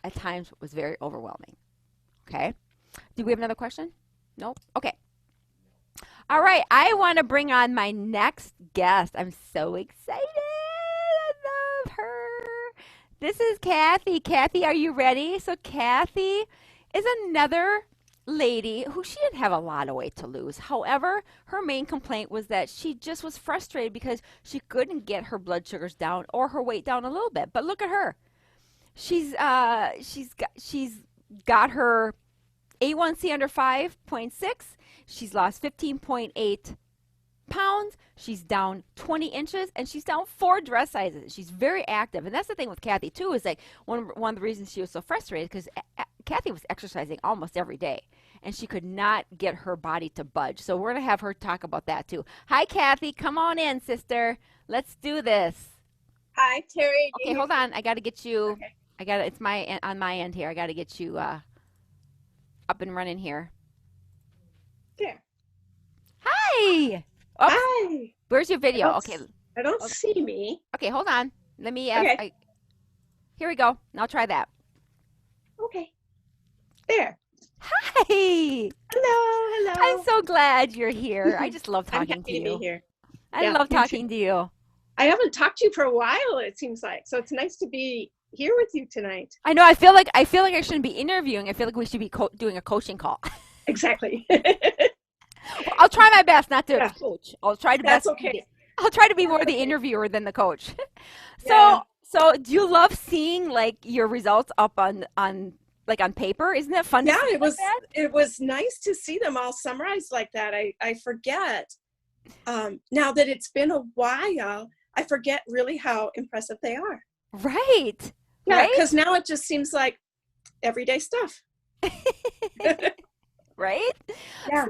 at times was very overwhelming. Okay. Do we have another question? Nope. Okay. All right. I want to bring on my next guest. I'm so excited. I love her. This is Kathy. Kathy, are you ready? So, Kathy is another lady who she didn't have a lot of weight to lose. However, her main complaint was that she just was frustrated because she couldn't get her blood sugars down or her weight down a little bit. But look at her. She's got her A1C under 5.6. She's lost 15.8 pounds. She's down 20 inches, and she's down 4 dress sizes. She's very active, and that's the thing with Kathy too. Is like one of the reasons she was so frustrated because Kathy was exercising almost every day, and she could not get her body to budge. So we're gonna have her talk about that too. Hi, Kathy. Come on in, sister. Let's do this. Hi, Terry. Okay, hold on. I got to get you. Okay. It's on my end here. I got to get you up and running here. There. Hi. Oops. Hi. Where's your video? Okay. I don't see me. Okay, hold on. Let me ask. Okay. Here we go. Now try that. Okay. There. Hi. Hello. I'm so glad you're here. I just love I'm talking to happy to be you. here. I Yeah, love me talking to you. I haven't talked to you for a while, it seems like. So it's nice to be here with you tonight. I know. I feel like I shouldn't be interviewing. I feel like we should be doing a coaching call. Exactly. Well, I'll try my best not to Yeah. coach. I'll try to That's best. okay. I'll try to be more That's the okay. interviewer than the coach. Yeah. So do you love seeing like your results up on like on paper? Isn't that fun to Yeah, see it like was that? it was nice to see them all summarized like that. I forget. Now that it's been a while, I forget really how impressive they are. Right. Yeah, Right? because now it just seems like everyday stuff. Right? Yeah.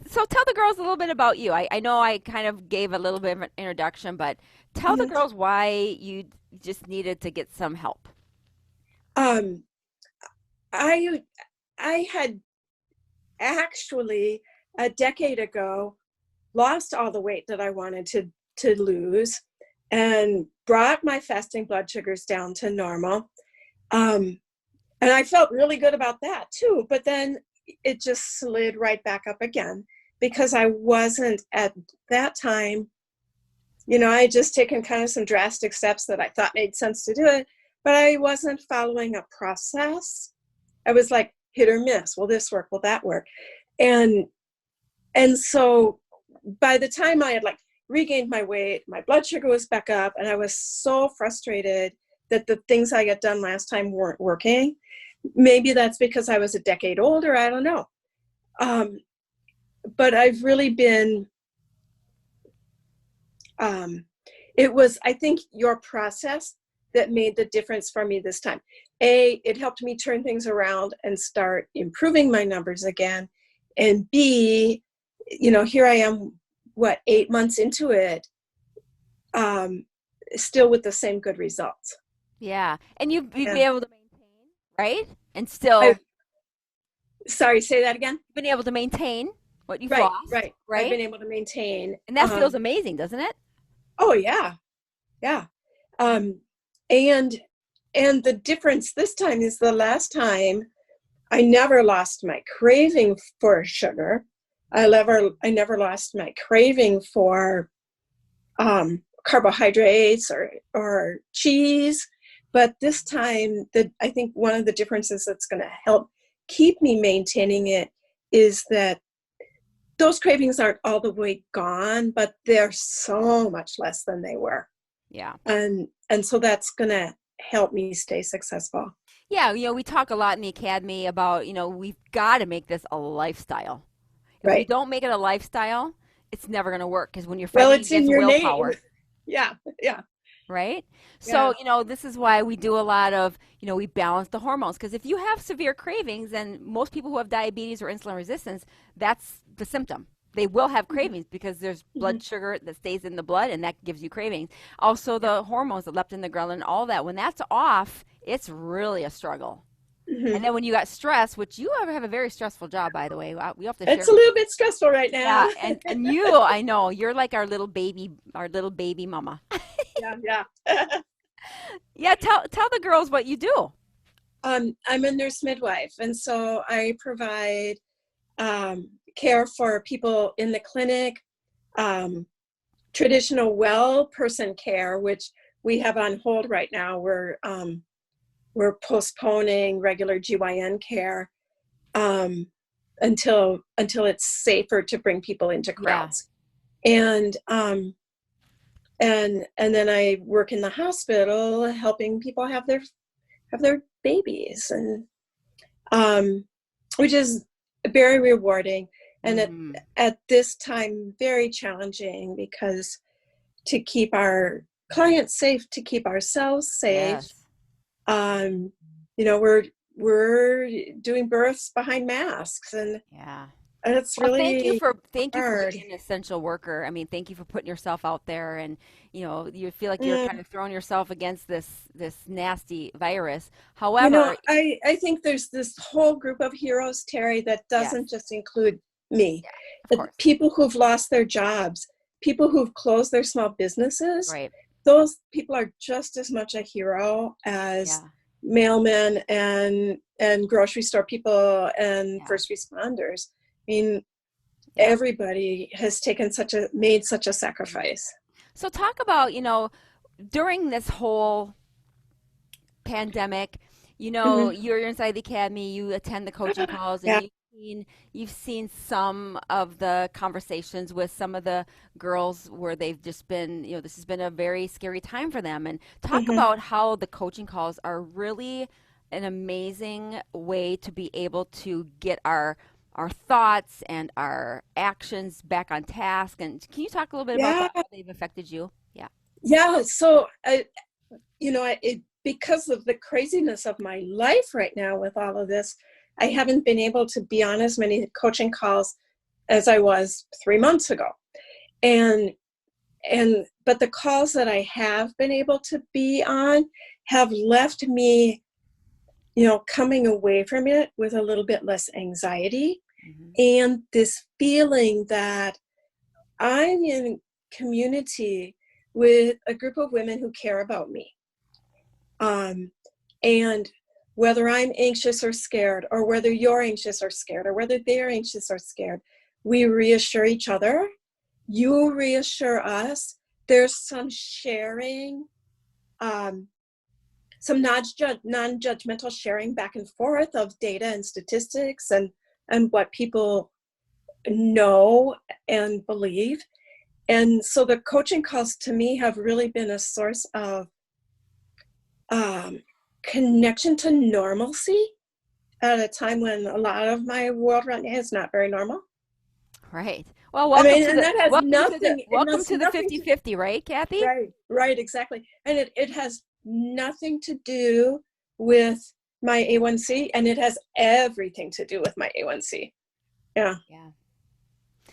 So tell the girls a little bit about you. I know I kind of gave a little bit of an introduction, but tell the Mhm. girls why you just needed to get some help. Um, I I had actually a decade ago lost all the weight that I wanted to lose and brought my fasting blood sugars down to normal. Um, and I felt really good about that too. But then it just slid right back up again because I wasn't at that time, I had just taken kind of some drastic steps that I thought made sense to do it, but I wasn't following a process. I was like hit or miss. Will this work? Will that work? And so by the time I had like regained my weight, my blood sugar was back up, and I was so frustrated that the things I had done last time weren't working. Maybe that's because I was a decade older. I don't know. But I've really been, it was, I think, your process that made the difference for me this time. A, it helped me turn things around and start improving my numbers again. And B, here I am, 8 months into it, still with the same good results. Yeah. And you've been Yeah. able to maintain, right? And still I, sorry, say that again? been able to maintain what you've Right. lost, I've right? been able to maintain. And that feels amazing, doesn't it? Oh, yeah. Yeah. Um, and the difference this time is the last time I never lost my craving for sugar. I never lost my craving for carbohydrates or cheese. But this time, I think one of the differences that's going to help keep me maintaining it is that those cravings aren't all the way gone, but they're so much less than they were. Yeah. And so that's going to help me stay successful. Yeah, we talk a lot in the academy about, we've got to make this a lifestyle. If we Right. don't make it a lifestyle, it's never going to work because when you're Well, fighting it's in against your willpower, name. Yeah. Yeah. right? Yeah. So, this is why we do a lot of, we balance the hormones because if you have severe cravings, and most people who have diabetes or insulin resistance, that's the symptom. They will have cravings because there's blood sugar that stays in the blood and that gives you cravings. Also, the hormones, the leptin, the ghrelin, all that, when that's off, it's really a struggle. Mm-hmm. And then when you got stress, which you have a very stressful job, by the way, we have to share. It's a little bit stressful right now. Yeah, and you, I know, you're like our little baby mama. Yeah. Yeah, tell the girls what you do. I'm a nurse midwife, and so I provide care for people in the clinic, um, traditional well person care, which we have on hold right now. We're postponing regular GYN care um, until it's safer to bring people into Yeah. crowds. And and then I work in the hospital helping people have their babies, and which is very rewarding, and Mm-hmm. at this time very challenging, because to keep our clients safe, to keep ourselves safe, Yes. um, you know, we're doing births behind masks, and Yeah. it's Well, really thank you for hard. being an essential worker. I mean, thank you for putting yourself out there, and you feel like you're Mm, kind of throwing yourself against this nasty virus. you know, However, I think there's this whole group of heroes, Terry, that yes, doesn't just include me. yeah, of course, People who've lost their jobs, people who've closed their small businesses, right, those people are just as much a hero as yeah, mailmen and grocery store people and yeah, first responders. I mean, yeah. everybody has made such a sacrifice. So talk about during this whole pandemic, Hmm. you're inside the academy, you attend the coaching calls, and Yeah. you've seen some of the conversations with some of the girls where they've just been, this has been a very scary time for them. And talk Hmm. about how the coaching calls are really an amazing way to be able to get our thoughts and our actions back on task. And can you talk a little bit about Yeah. that, how they've affected you? Yeah. Yeah. So because of the craziness of my life right now with all of this, I haven't been able to be on as many coaching calls as I was 3 months ago. And but the calls that I have been able to be on have left me, coming away from it with a little bit less anxiety, Hmm. and this feeling that I'm in community with a group of women who care about me. And whether I'm anxious or scared, or whether you're anxious or scared, or whether they're anxious or scared, we reassure each other. You reassure us. There's some sharing, um, some non-judgmental sharing back and forth of data and statistics, and what people know and believe. And so the coaching calls to me have really been a source of um, connection to normalcy at a time when a lot of my world right now is not very normal. Right. Well, I mean, and that has it welcome has to the nothing to, 50-50, right, Kathy? right, exactly. And it has nothing to do with my A1C, and it has everything to do with my A1C. Yeah, Yeah.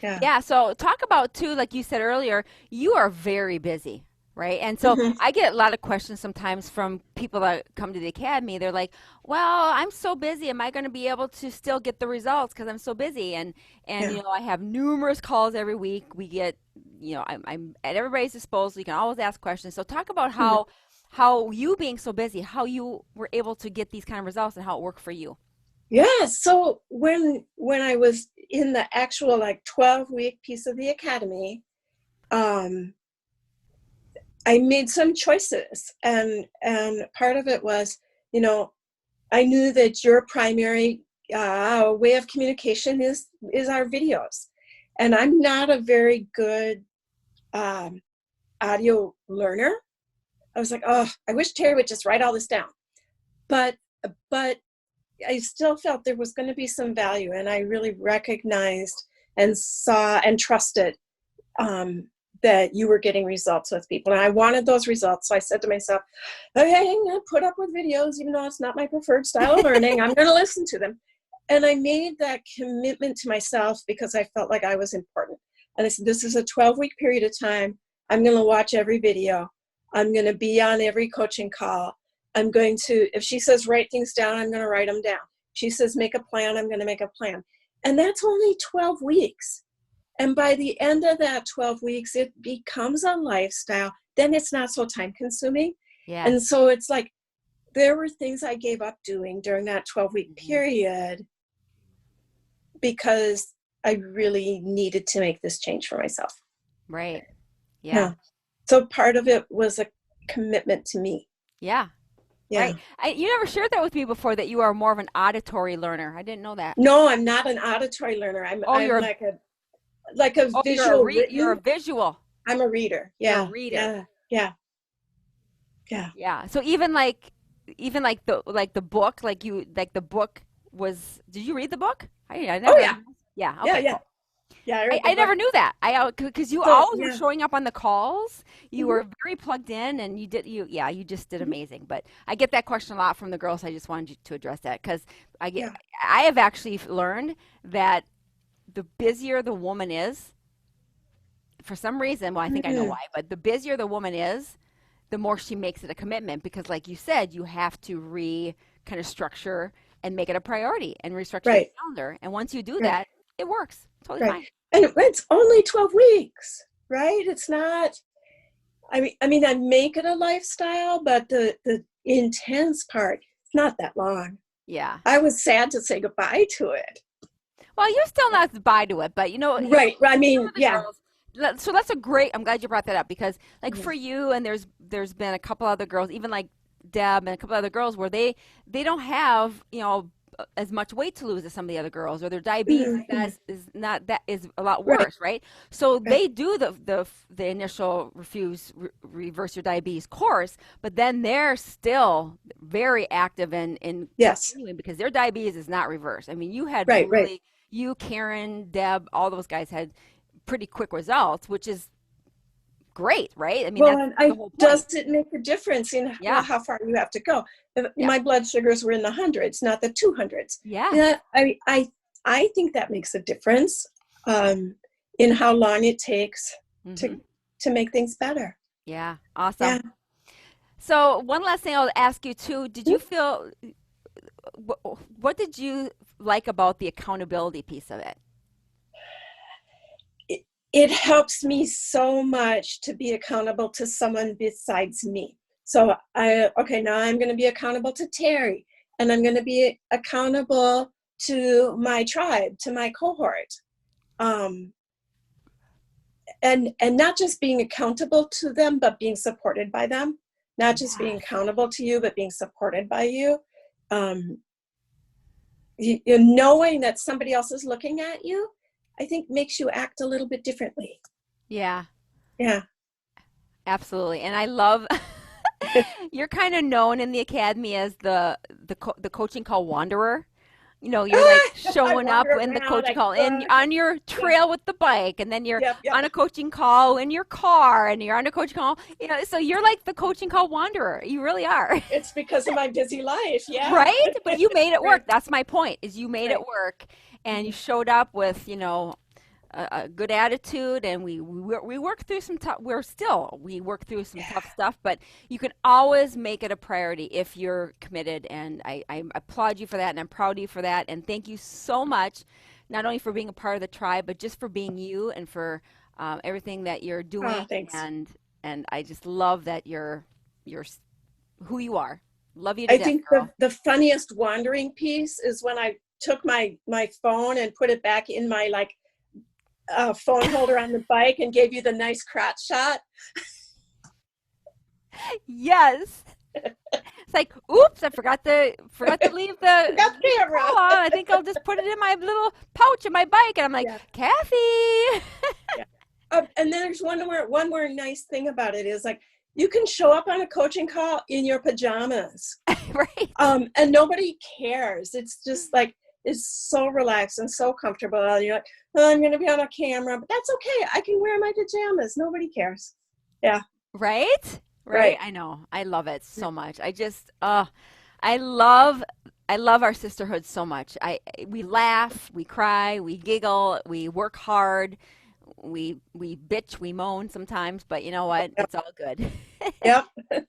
yeah. Yeah, so talk about too, like you said earlier, you are very busy, right? And so Hmm. I get a lot of questions sometimes from people that come to the academy. They're like, "Well, I'm so busy. Am I going to be able to still get the results because I'm so busy?" And Yeah, I have numerous calls every week. We get, I'm at everybody's disposal. You can always ask questions. So talk about mhm. how you being so busy, how you were able to get these kind of results and how it worked for you. Yeah. So when I was in the actual like 12-week piece of the academy, um, I made some choices, and part of it was, you know, I knew that your primary way of communication is our videos, and I'm not a very good um, audio learner. I was like, oh, I wish Terry would just write all this down, but but I still felt there was going to be some value, and I really recognized and saw and trusted um, that you were getting results with people. And I wanted those results. So I said to myself, okay, I'm going to put up with videos, even though it's not my preferred style of learning. I'm going to listen to them. And I made that commitment to myself because I felt like I was important. And I said, this is a 12-week period of time. I'm going to watch every video. I'm going to be on every coaching call. I'm going to, if she says write things down, I'm going to write them down. She says make a plan, I'm going to make a plan. And that's only 12 weeks. And by the end of that 12 weeks, it becomes a lifestyle. Then it's not so time consuming. Yes. And so it's like there were things I gave up doing during that 12-week period because I really needed to make this change for myself. Right. Yeah. So part of it was a commitment to me. Yeah. Yeah. Right. You never shared that with me before, that you are more of an auditory learner. I didn't know that. No, I'm not an auditory learner. I'm like a visual you're a written. visual. I'm a reader. You're a Yeah. reader. Yeah. Yeah. Yeah. So even like the book, the book was, did you read the book? I Oh never. yeah. Yeah. Yeah. Okay. Yeah. Cool. Yeah. I read the I book. never knew that. Because you So always were yeah. showing up on the calls. You Mhm. were very plugged in, and you just did amazing. But I get that question a lot from the girls. I just wanted you to address that, because Yeah. I have actually learned that the busier the woman is, for some reason, well, I think I know Mhm. why, but the busier the woman is, the more she makes it a commitment, because like you said, you have to kind of structure and make it a priority and restructure your Right. calendar. And once you do Right. that, it works. Totally Right. fine. And it's only 12 weeks, right? It's not, I make it a lifestyle, but the intense part, it's not that long. Yeah. I was sad to say goodbye to it. Well, you're still not goodbye to it, but Right. I some mean, of the yeah. girls. So that's a great. I'm glad you brought that up, because like Mhm. for you, and there's been a couple other girls, even like Deb and a couple other girls, where they don't have as much weight to lose as some of the other girls, or their diabetes Mhm. is a lot Right. worse, right? So Right. they do the initial reverse your diabetes course, but then they're still very active in Yes. continuing, because their diabetes is not reversed. I mean, you had Right. Right. really, you, Karen, Deb, all those guys had pretty quick results, which is great, right? I mean, Well, that's and the whole point. does it make a difference in Yeah, how far you have to go? yeah, My blood sugars were in the hundreds, not the 200s. yes. Yeah, I think that makes a difference um, in how long it takes Hmm. to to make things better. Yeah, awesome. Yeah. So one last thing I'll ask you too, did you feel, what did you like about the accountability piece of it? It helps me so much to be accountable to someone besides me. So now I'm going to be accountable to Terry, and I'm going to be accountable to my tribe, to my cohort. Um, and not just being accountable to them, but being supported by them. Not just being Yes. accountable to you, but being supported by you. Um, knowing that somebody else is looking at you, I think makes you act a little bit differently. Yeah, Yeah. absolutely. And I love, you're kind of known in the academy as the coaching call wanderer. You're like I showing up wander in the around, coaching I call, and cook. on your Yeah, trail with the bike, and then you're yep. on a coaching call in your car, and you're on a coaching call. So you're like the coaching call wanderer. You really are. It's because of my busy life. Yeah. Right? But you made it Right. work. That's my point, is you made it Right. work, and you Mhm. showed up with, a good attitude, and we work through some tough, we work through some Yeah. tough stuff, but you can always make it a priority if you're committed, and I applaud you for that, and I'm proud of you for that, and thank you so much, not only for being a part of the tribe, but just for being you, and for everything that you're Oh, doing, thanks. and I just love that you're who you are. Love you to I death, think girl. the funniest wandering piece is when I took my phone and put it back in my phone holder on the bike and gave you the nice crotch shot. Yes. It's like, oops, I forgot to leave We got the camera. call on. I think I'll just put it in my little pouch in my bike. And I'm like, Yeah. Kathy. Yeah. And then there's one more nice thing about it is like you can show up on a coaching call in your pajamas, Right. and nobody cares. It's just like it's so relaxed and so comfortable. And you're like, oh, I'm going to be on a camera, but that's okay. I can wear my pajamas. Nobody cares. Yeah. Right? Right? Right. I know. I love it so much. I love our sisterhood so much. We laugh, we cry, we giggle, we work hard, we bitch, we moan sometimes, but you know what? Yep. It's all good. Yep.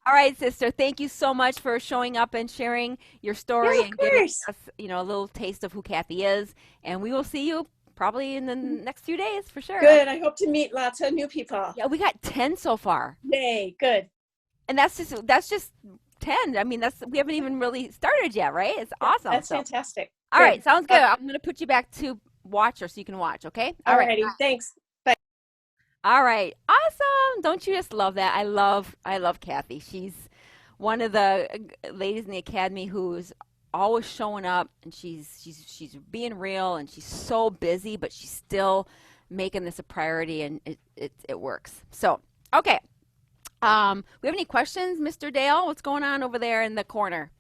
All right, sister. Thank you so much for showing up and sharing your Yeah, story of and giving course. us, a little taste of who Kathy is. And we will see you probably in the next few days for sure. Good. I hope to meet lots of new people. Yeah, we got 10 so far. Yay. Good. And that's just 10. I mean, we haven't even really started yet, right? It's Yeah, awesome. that's So, fantastic. all right, Good. sounds good. I'm going to put you back to watcher so you can watch, okay? All right. Alrighty. Thanks. Bye. All right. Awesome. Don't you just love that? I love Kathy. She's one of the ladies in the academy who's always showing up, and she's being real, and she's so busy, but she's still making this a priority, and it works. So, okay. We have any questions, Mr. Dale? What's going on over there in the corner?